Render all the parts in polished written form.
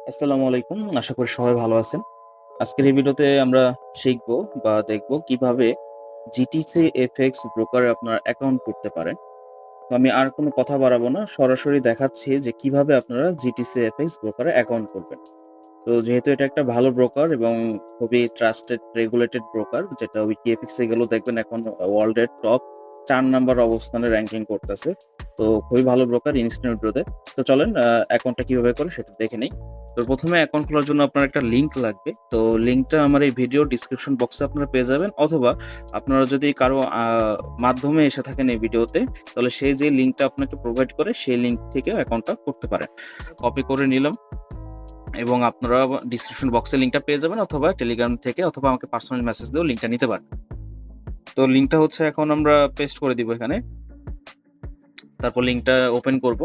আসসালামু আলাইকুম। আশা করি সবাই ভালো আছেন। আজকের এই ভিডিওতে আমরা শিখব বা দেখব কিভাবে জিটিসি এফএক্স ব্রোকারে আপনারা অ্যাকাউন্ট করতে পারেন। তো আমি আর কোনো কথা বাড়াবো না। সরাসরি দেখাচ্ছি যে কিভাবে আপনারা জিটিসি এফএক্স ব্রোকারে অ্যাকাউন্ট করবেন। তো যেহেতু এটা একটা ভালো ব্রোকার এবং খুবই ট্রাস্টেড রেগুলেটেড ব্রোকার, যেটা উইকিএফএক্স এ গেলেও দেখবেন এখন ওয়ার্ল্ডের টপ ৪ নাম্বার অবস্থানে র‍্যাংকিং করতেছে। তো খুবই ভালো ব্রোকার ইনস্টিটিউটে। তো চলেন অ্যাকাউন্টটা কিভাবে করে সেটা দেখে নেই। তো প্রথমে অ্যাকাউন্ট খোলার জন্য আপনার একটা লিংক লাগবে। তো লিংকটা আমার এই ভিডিও ডিসক্রিপশন বক্সে আপনারা পেয়ে যাবেন, অথবা আপনারা যদি কারো মাধ্যমে এসে থাকেন এই ভিডিওতে, তাহলে সে যে লিংকটা আপনাকে প্রোভাইড করে সেই লিংক থেকেও অ্যাকাউন্টটা করতে পারেন। কপি করে নিলাম এবং আপনারা ডিসক্রিপশন বক্সে লিংকটা পেয়ে যাবেন, অথবা টেলিগ্রাম থেকে অথবা আমাকে পার্সোনাল মেসেজ দিয়েও লিংকটা নিতে পারেন। তো লিংকটা হচ্ছে এখন আমরা পেস্ট করে দিব এখানে। তারপর লিংকটা ওপেন করব।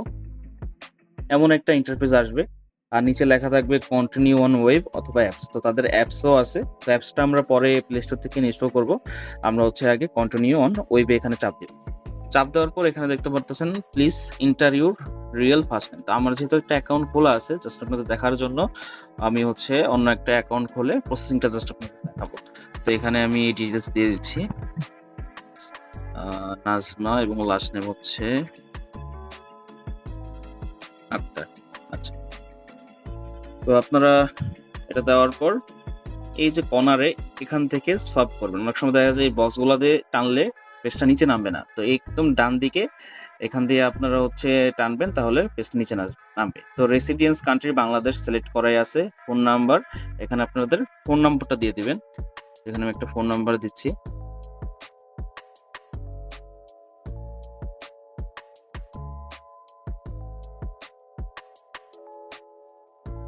এমন একটা ইন্টারফেস আসবে আর নিচে লেখা থাকবে কন্টিনিউ অন ওয়েব অথবা অ্যাপস। তো তাদের অ্যাপসও আছে। তো অ্যাপসটা আমরা পরে প্লে স্টোর থেকে ইনস্টল করব। আমরা হচ্ছে আগে কন্টিনিউ অন ওয়েবে এখানে চাপ দিব। চাপ দেওয়ার পর এখানে দেখতে পারতেছেন please inter your real first name. তো আমার যেহেতু একটা অ্যাকাউন্ট খোলা আছে, জাস্ট আপনাদের দেখার জন্য আমি হচ্ছে অন্য একটা অ্যাকাউন্ট খুলে প্রসেসিংটা জাস্ট আপনাদের দেখাবো। তো এখানে আমি ডিটেলস দিয়ে দিচ্ছি, নাজমা, এবং লাস্ট নেম হচ্ছে আক্তার। আচ্ছা, তো আপনারা এটা দেওয়ার পর এই যে কর্নারে এখান থেকে সোয়াইপ করবেন। অনেক সময় দেখা যায় এই বক্সগুলো দিয়ে টানলে পেজটা নিচে নামবে না। তো একদম ডান দিকে এখান দিয়ে আপনারা হচ্ছে টানবেন, তাহলে পেজটা নিচে নামবে। তো রেসিডেন্স কান্ট্রি বাংলাদেশ সিলেক্ট করাই আছে। ফোন নাম্বার, এখানে আপনাদের ফোন নাম্বারটা দিয়ে দিবেন। এখানে আমি একটা ফোন নাম্বার দিচ্ছি।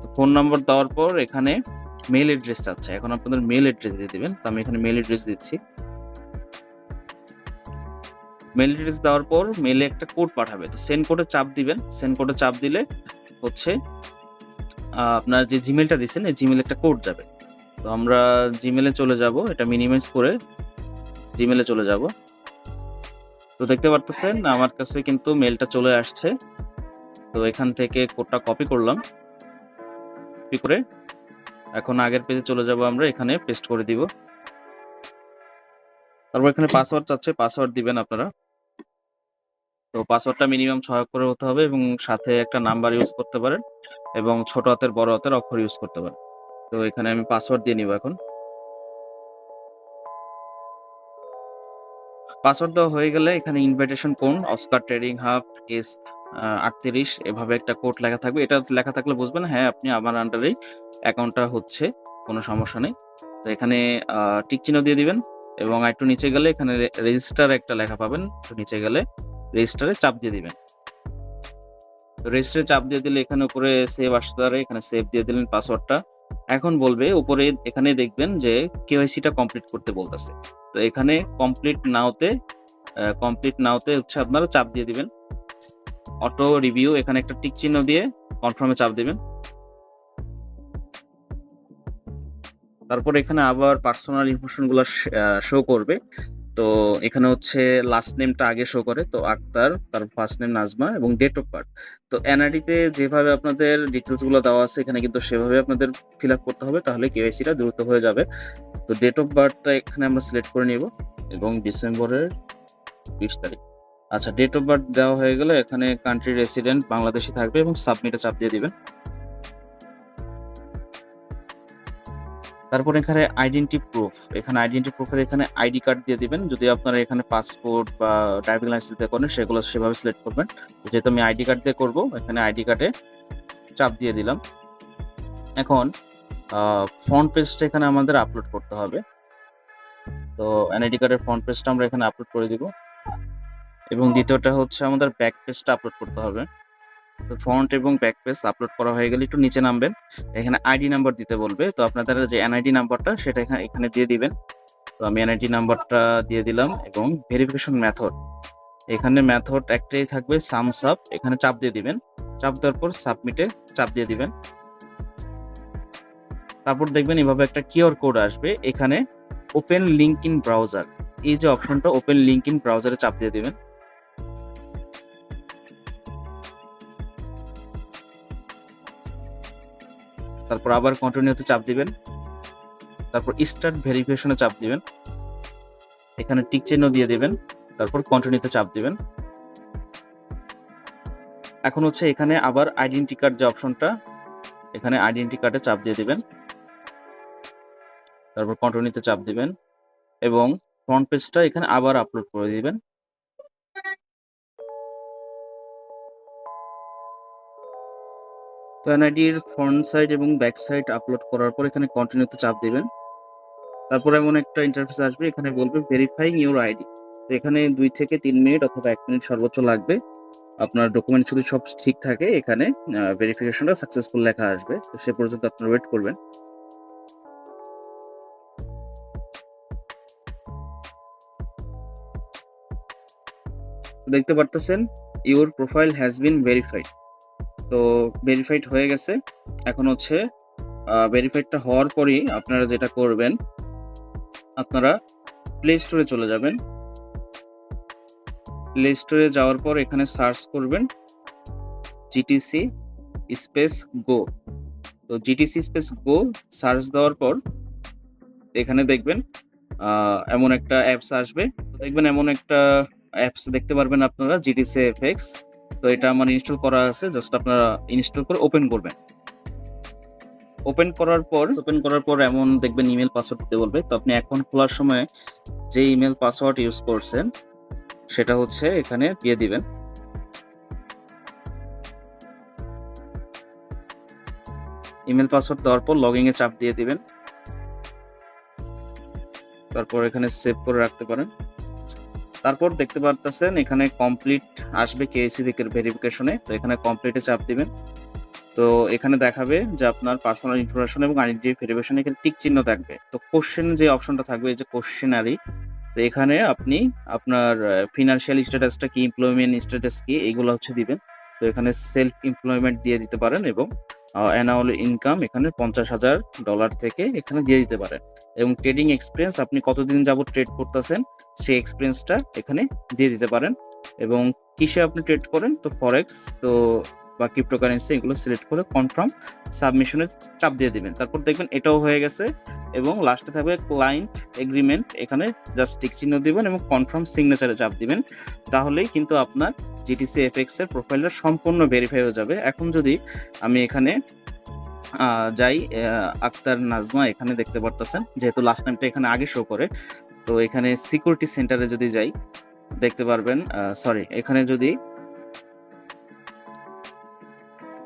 তো ফোন নাম্বার দেওয়ার পর এখানে মেল অ্যাড্রেস চাচ্ছে, এখন আপনাদের মেল অ্যাড্রেস দিয়ে দিবেন। তো আমি এখানে মেল অ্যাড্রেস দিচ্ছি। মেল অ্যাড্রেস দেওয়ার পর মেলে একটা কোড পাঠাবে। তো সেন্ড কোডে চাপ দিবেন। সেন্ড কোডে চাপ দিলে হচ্ছে আপনার যে জিমেলটা দিচ্ছেন এই জিমেলে একটা কোড যাবে। তো আমরা জিমেলে চলে যাব, এটা মিনিমাইজ করে জিমেলে চলে যাব। তো দেখতে পারতেছেন আমার কাছে কিন্তু মেলটা চলে আসছে। তো এখান থেকে কোডটা কপি করলাম। কপি করে এখন আগের পেজে চলে যাব, আমরা এখানে পেস্ট করে দিব। তারপর এখানে পাসওয়ার্ড চাচ্ছে, পাসওয়ার্ড দিবেন আপনারা। তো পাসওয়ার্ডটা মিনিমাম 6 অক্ষরের হতে হবে এবং সাথে একটা নাম্বার ইউজ করতে পারেন এবং ছোট হাতের বড় হাতের অক্ষর ইউজ করতে পারেন। তো এখানে আমি পাসওয়ার্ড দিয়ে নিব। এখন পাসওয়ার্ড দেওয়া হয়ে গেলে এখানে invitation code Oscar trading hub S 38 এভাবে একটা কোড লেখা থাকবে। এটা লেখা থাকলে বুঝবেন হ্যাঁ আপনি আমার আন্ডারেই অ্যাকাউন্টটা হচ্ছে, কোনো সমস্যা নেই। তো এখানে টিক চিহ্ন দিয়ে দিবেন এবং একটু নিচে গেলে এখানে রেজিস্টার একটা লেখা পাবেন। তো নিচে গেলে রেজিস্টারে চাপ দিয়ে দিবেন। তো রেজিস্টারে চাপ দিয়ে দিলে এখানে উপরে সেভ আসতে পারে, এখানে সেভ দিয়ে দিলেন পাসওয়ার্ডটা। এখন বলবে উপরে, এখানে দেখবেন যে কেওয়াইসিটা কমপ্লিট করতে বলতেছে। তো এখানে কমপ্লিট নাওতে হচ্ছে আপনারা চাপ দিয়ে দিবেন। অটো রিভিউ, এখানে একটা টিক চিহ্ন দিয়ে কনফার্মে চাপ দিবেন। তারপর এখানে আবার পার্সোনাল ইনফরমেশনগুলো শো করবে। তো এখানে হচ্ছে লাস্ট নেমটা আগে শো করে, তো আক্তার, তার ফার্স্ট নেম নাজমা এবং ডেট অফ বার্থ। তো এনআইডিতে যেভাবে আপনাদের ডিটেলসগুলো দেওয়া আছে এখানে কিন্তু সেভাবে আপনাদের ফিল আপ করতে হবে, তাহলে কেওয়াইসিটা দ্রুত হয়ে যাবে। তো ডেট অফ বার্থটা এখানে আমরা সিলেক্ট করে নিব এবং ডিসেম্বরের 20 তারিখ। আচ্ছা, ডেট অফ বার্থ দেওয়া হয়ে গেলে এখানে কান্ট্রি রেসিডেন্ট বাংলাদেশি থাকবে এবং সাবমিটে চাপ দিয়ে দিবেন। তারপর এখানে আইডেন্টি প্রুফ, এখানে আইডেন্টি প্রুফের এখানে আইডি কার্ড দিয়ে দিবেন। যদি আপনারা এখানে পাসপোর্ট বা ড্রাইভিং লাইসেন্স দিয়ে করেন সেগুলো সেভাবে সিলেক্ট করবেন। যেহেতু আমি আইডি কার্ড দিয়ে করবো, এখানে আইডি কার্ডে চাপ দিয়ে দিলাম। এখন ফ্রন্ট পেজটা এখানে আমাদের আপলোড করতে হবে। তো এনআইডি কার্ডের ফ্রন্ট পেজটা আমরা এখানে আপলোড করে দিব এবং দ্বিতীয়টা হচ্ছে আমাদের ব্যাক পেজটা আপলোড করতে হবে। তো ফ্রন্ট এবং ব্যাক পেজ আপলোড করা হয়ে গেলে একটু নিচে নামবেন, এখানে আইডি নাম্বার দিতে বলবে। তো আপনাদের যে এনআইডি নাম্বারটা সেটা এখানে দিয়ে দিবেন। তো আমি এনআইডি নাম্বারটা দিয়ে দিলাম এবং ভেরিফিকেশন মেথড, এখানে মেথড একটাই থাকবে সামস আপ, এখানে চাপ দিয়ে দিবেন। চাপ দেওয়ার পর সাবমিটে চাপ দিয়ে দিবেন। তারপর দেখবেন এভাবে একটা কিউআর কোড আসবে, এখানে ওপেন লিঙ্ক ইন ব্রাউজার, এই যে অপশনটা ওপেন লিঙ্ক ইন ব্রাউজারে চাপ দিয়ে দিবেন। তারপর আবার কন্টিনিউতে চাপ দিবেন, তারপর স্টার্ট ভেরিফিকেশনে চাপ দিবেন, এখানে টিক চিহ্ন দিয়ে দিবেন, তারপর কন্টিনিউতে চাপ দিবেন। এখন হচ্ছে এখানে আবার আইডেন্টি কার্ড যে অপশনটা, এখানে আইডেন্টি কার্ডে চাপ দিয়ে দিবেন, তারপর কন্টিনিউতে চাপ দিবেন এবং ফ্রন্ট পেজটা এখানে আবার আপলোড করে দিবেন। তো এনআইডির ফ্রন্ট সাইড এবং ব্যাক সাইড আপলোড করার পর এখানে কন্টিনিউতে চাপ দিবেন। তারপর এমন একটা ইন্টারফেস আসবে, এখানে বলবে ভেরিফাইং ইউর আইডি। তো এখানে 2 থেকে 3 মিনিট অথবা 1 মিনিট সর্বোচ্চ লাগবে। আপনার ডকুমেন্ট যদি সব ঠিক থাকে এখানে ভেরিফিকেশনটা সাকসেসফুল লেখা আসবে। তো সে পর্যন্ত আপনারা ওয়েট করবেন। দেখতে পারতেছেন your profile has been verified. তো ভেরিফাইড হয়ে গেছে। এখন হচ্ছে ভেরিফাইডটা হওয়ার পরই আপনারা যেটা করবেন, আপনারা প্লে স্টোরে চলে যাবেন। প্লে স্টোরে যাওয়ার পর এখানে সার্চ করবেন জিটিসি স্পেস গো। তো জিটিসি স্পেস গো সার্চ দেওয়ার পর এখানে দেখবেন এমন একটা অ্যাপস আসবে। দেখবেন এমন একটা অ্যাপস দেখতে পারবেন আপনারা, জিটিসি এফএক্স। তো এটা আমার ইনস্টল করা আছে, জাস্ট আপনারা ইনস্টল করে ওপেন করবেন। ওপেন করার পর এমন দেখবেন ইমেল পাসওয়ার্ড দিতে বলবে। তো আপনি অ্যাকাউন্ট খোলার সময় যে ইমেল পাসওয়ার্ড ইউজ করছেন সেটা হচ্ছে এখানে দিয়ে দিবেন। ইমেল পাসওয়ার্ড দেওয়ার পর লগইন এ চাপ দিয়ে দিবেন। তারপর এখানে সেভ করে রাখতে পারেন। তারপর দেখতে পারতেছেন এখানে কমপ্লিট আসবে কেওয়াইসি ভেরিফিকেশনে। তো এখানে কমপ্লিটে চাপ দিবেন। তো এখানে দেখাবে যে আপনার পার্সোনাল ইনফরমেশন এবং আইডেন্টি ভেরিফিকেশন, এখানে টিক চিহ্ন থাকবে। তো কোশ্চেন যে অপশনটা থাকবে, এই যে কোশ্চেনারি, তো এখানে আপনি আপনার ফিনান্সিয়াল স্ট্যাটাসটা কি, এমপ্লয়মেন্ট স্ট্যাটাস কি, এগুলো হচ্ছে দিবেন। তো এখানে সেলফ এমপ্লয়মেন্ট দিয়ে দিতে পারেন এবং অ্যানুয়াল ইনকাম এখানে $50,000 থেকে এখানে দিয়ে দিতে পারেন। এবং ট্রেডিং এক্সপিরিয়েন্স, আপনি কতদিন যাবত ট্রেড করতেছেন সেই এক্সপিরিয়েন্সটা এখানে দিয়ে দিতে পারেন। এবং কিসে আপনি ট্রেড করেন, তো ফরেক্স তো বা ক্রিপ্টোকারেন্সি, এগুলো সিলেক্ট করে কনফার্ম সাবমিশনে চাপ দিয়ে দিবেন। তারপর দেখবেন এটাও হয়ে গেছে এবং লাস্টে থাকবে ক্লায়েন্ট এগ্রিমেন্ট, এখানে জাস্ট টিক চিহ্ন দিবেন এবং কনফার্ম সিগনেচারে চাপ দিবেন। তাহলেই কিন্তু আপনার জিটিসি এফএক্স এর প্রোফাইলটা সম্পূর্ণ ভেরিফাই হয়ে যাবে। এখন যদি আমি এখানে যাই, আক্তার নাজমা এখানে দেখতে পারতেছেন, যেহেতু লাস্ট নামটা এখানে আগে শো করে। তো এখানে সিকিউরিটি সেন্টারে যদি যাই দেখতে পারবেন, এখানে যদি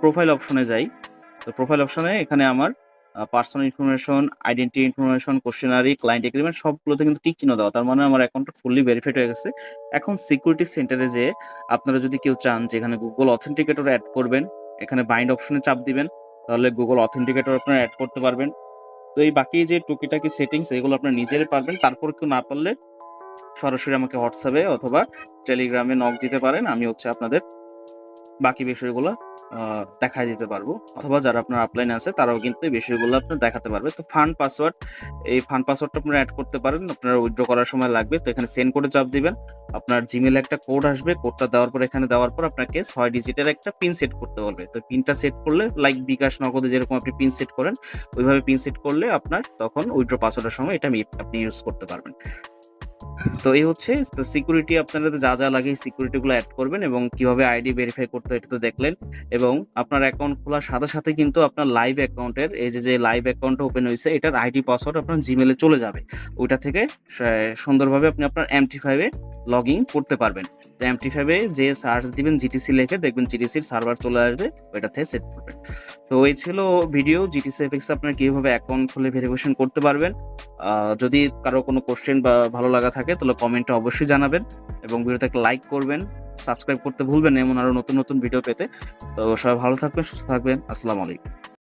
প্রোফাইল অপশনে যাই, তো প্রোফাইল অপশনে এখানে আমার personal information, identity information, questionnaire, client agreement সবগুলোতে কিন্তু টিক চিহ্ন দেওয়া। তার মানে আমার অ্যাকাউন্টটা ফুললি ভেরিফাইড হয়ে গেছে। এখন সিকিউরিটি সেন্টারে যে আপনারা যদি কেউ চান যে এখানে গুগল অথেন্টিকেটর অ্যাড করবেন, এখানে বাইন্ড অপশনে চাপ দিবেন, তাহলে গুগল অথেন্টিকেটর আপনারা অ্যাড করতে পারবেন। তো এই বাকি যে টুকিটাকি সেটিংস, এগুলো আপনারা নিজেরাই পারবেন। তারপর কেউ না পারলে সরাসরি আমাকে হোয়াটসঅ্যাপে অথবা টেলিগ্রামে নক দিতে পারেন। আমি হচ্ছে আপনাদের বাকি বিষয়গুলো দেখাই দিতে পারবো, অথবা যারা আপনার আপলাইনে আছে তারাও কিন্তু এই বিষয়গুলো আপনার দেখাতে পারবে। তো ফান্ড পাসওয়ার্ড, এই ফান্ড পাসওয়ার্ডটা আপনারা অ্যাড করতে পারেন, আপনারা উইথড্র করার সময় লাগবে। তো এখানে সেন্ড করে চাপ দিবেন, আপনার জিমেলে একটা কোড আসবে। কোডটা দেওয়ার পর এখানে দেওয়ার পর আপনাকে 6 ডিজিটের একটা পিন সেট করতে বলবে। তো পিনটা সেট করলে, লাইক বিকাশ নগদে যেরকম আপনি পিন সেট করেন ওইভাবে পিন সেট করলে আপনার তখন উইথড্র পাসওয়ার্ডের সময় এটা আপনি ইউজ করতে পারবেন। তো এই হচ্ছে, তো সিকিউরিটি আপনারা যা যা লাগে সিকিউরিটিগুলো অ্যাড করবেন এবং কিভাবে আইডি ভেরিফাই করতে হয় এটা তো দেখলেন। এবং আপনার অ্যাকাউন্ট খোলার সাথে সাথে কিন্তু আপনার লাইভ অ্যাকাউন্টের, এই যে লাইভ অ্যাকাউন্টটা ওপেন হয়েছে, এটার আইডি পাসওয়ার্ড আপনার জিমেলে চলে যাবে। ওইটা থেকে সুন্দরভাবে আপনি আপনার MT5-এ লগ ইন করতে পারবেন। তো MT5-এ যে সার্চ দিবেন জিটিসি লিখে, দেখবেন জিটিসির সার্ভার চলে আসবে, ওইটা থেকে সেট করবেন। তো এই ছিল ভিডিও, জিটিসি এফএক্স আপনার কিভাবে অ্যাকাউন্ট খুলে ভেরিফিকেশন করতে পারবেন। যদি কারো কোনো কোশ্চেন বা ভালো লাগা থাকে তাহলে কমেন্টে অবশ্যই জানাবেন এবং ভিডিওতে একটা লাইক করবেন, সাবস্ক্রাইব করতে ভুলবেন না এমন আরো নতুন নতুন ভিডিও পেতে। তো সবাই ভালো থাকবেন, সুস্থ থাকবেন। আসসালামু আলাইকুম।